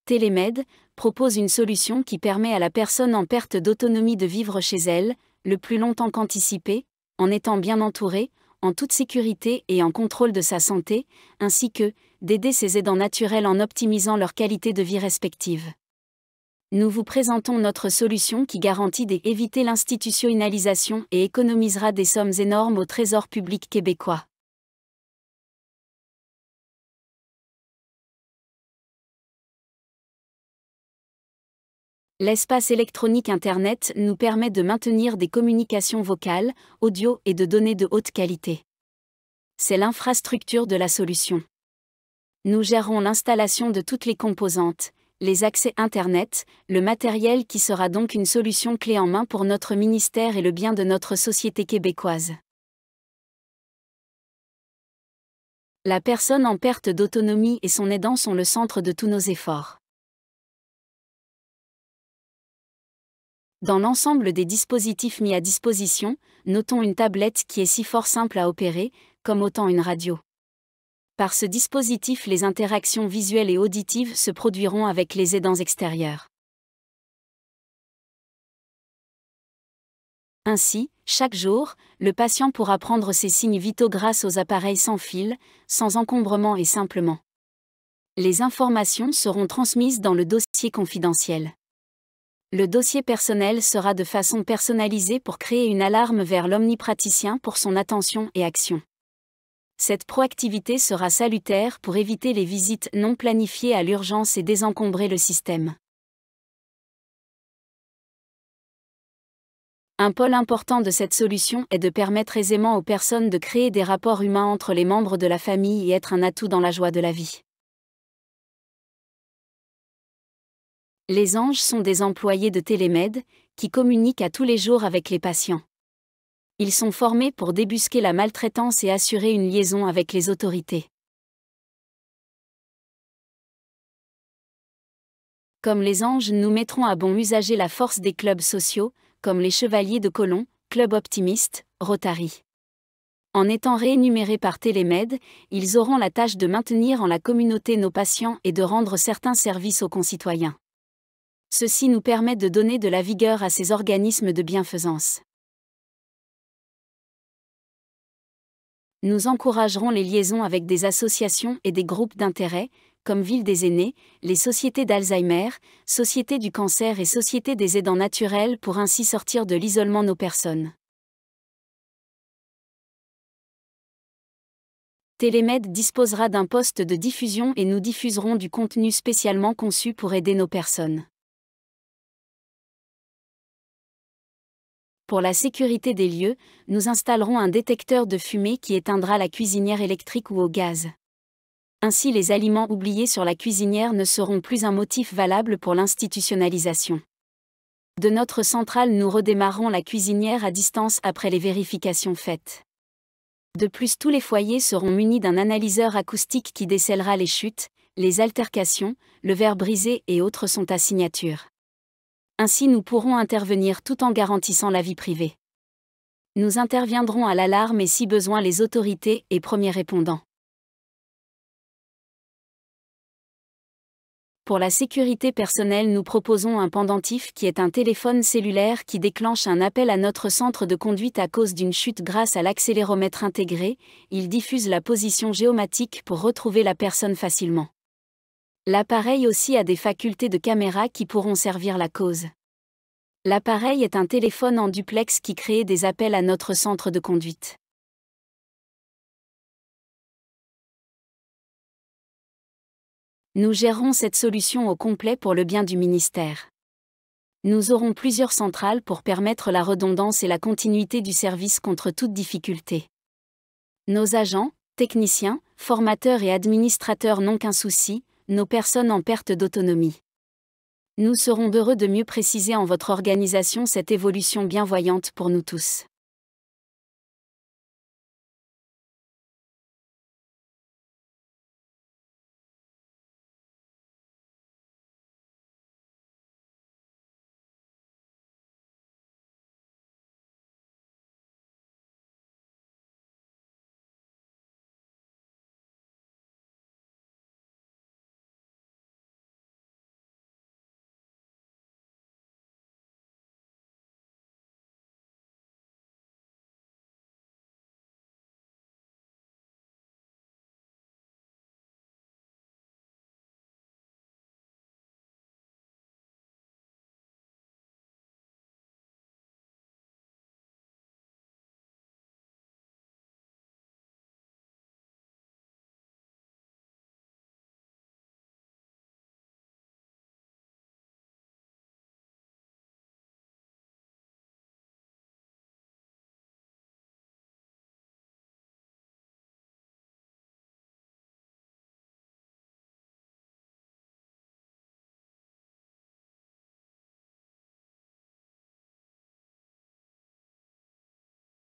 Télémed propose une solution qui permet à la personne en perte d'autonomie de vivre chez elle, le plus longtemps qu'anticipé, en étant bien entourée, en toute sécurité et en contrôle de sa santé, ainsi que d'aider ses aidants naturels en optimisant leur qualité de vie respective. Nous vous présentons notre solution qui garantit d'éviter l'institutionnalisation et économisera des sommes énormes au Trésor public québécois. L'espace électronique Internet nous permet de maintenir des communications vocales, audio et de données de haute qualité. C'est l'infrastructure de la solution. Nous gérons l'installation de toutes les composantes, les accès Internet, le matériel qui sera donc une solution clé en main pour notre ministère et le bien de notre société québécoise. La personne en perte d'autonomie et son aidant sont le centre de tous nos efforts. Dans l'ensemble des dispositifs mis à disposition, notons une tablette qui est si fort simple à opérer, comme autant une radio. Par ce dispositif, les interactions visuelles et auditives se produiront avec les aidants extérieurs. Ainsi, chaque jour, le patient pourra prendre ses signes vitaux grâce aux appareils sans fil, sans encombrement et simplement. Les informations seront transmises dans le dossier confidentiel. Le dossier personnel sera de façon personnalisée pour créer une alarme vers l'omnipraticien pour son attention et action. Cette proactivité sera salutaire pour éviter les visites non planifiées à l'urgence et désencombrer le système. Un pôle important de cette solution est de permettre aisément aux personnes de créer des rapports humains entre les membres de la famille et être un atout dans la joie de la vie. Les anges sont des employés de Télémed, qui communiquent à tous les jours avec les patients. Ils sont formés pour débusquer la maltraitance et assurer une liaison avec les autorités. Comme les anges, nous mettrons à bon usager la force des clubs sociaux, comme les Chevaliers de Colomb, Club Optimiste, Rotary. En étant réénumérés par Télémed, ils auront la tâche de maintenir en la communauté nos patients et de rendre certains services aux concitoyens. Ceci nous permet de donner de la vigueur à ces organismes de bienfaisance. Nous encouragerons les liaisons avec des associations et des groupes d'intérêt, comme Ville des aînés, les sociétés d'Alzheimer, Société du cancer et Société des aidants naturels pour ainsi sortir de l'isolement nos personnes. Télémed disposera d'un poste de diffusion et nous diffuserons du contenu spécialement conçu pour aider nos personnes. Pour la sécurité des lieux, nous installerons un détecteur de fumée qui éteindra la cuisinière électrique ou au gaz. Ainsi, les aliments oubliés sur la cuisinière ne seront plus un motif valable pour l'institutionnalisation. De notre centrale, nous redémarrerons la cuisinière à distance après les vérifications faites. De plus, tous les foyers seront munis d'un analyseur acoustique qui décèlera les chutes, les altercations, le verre brisé et autres sont à signature. Ainsi, nous pourrons intervenir tout en garantissant la vie privée. Nous interviendrons à l'alarme et si besoin les autorités et premiers répondants. Pour la sécurité personnelle, nous proposons un pendentif qui est un téléphone cellulaire qui déclenche un appel à notre centre de conduite à cause d'une chute grâce à l'accéléromètre intégré. Il diffuse la position géomatique pour retrouver la personne facilement. L'appareil aussi a des facultés de caméra qui pourront servir la cause. L'appareil est un téléphone en duplex qui crée des appels à notre centre de conduite. Nous gérerons cette solution au complet pour le bien du ministère. Nous aurons plusieurs centrales pour permettre la redondance et la continuité du service contre toute difficulté. Nos agents, techniciens, formateurs et administrateurs n'ont qu'un souci, nos personnes en perte d'autonomie. Nous serons heureux de mieux préciser en votre organisation cette évolution bienvoyante pour nous tous.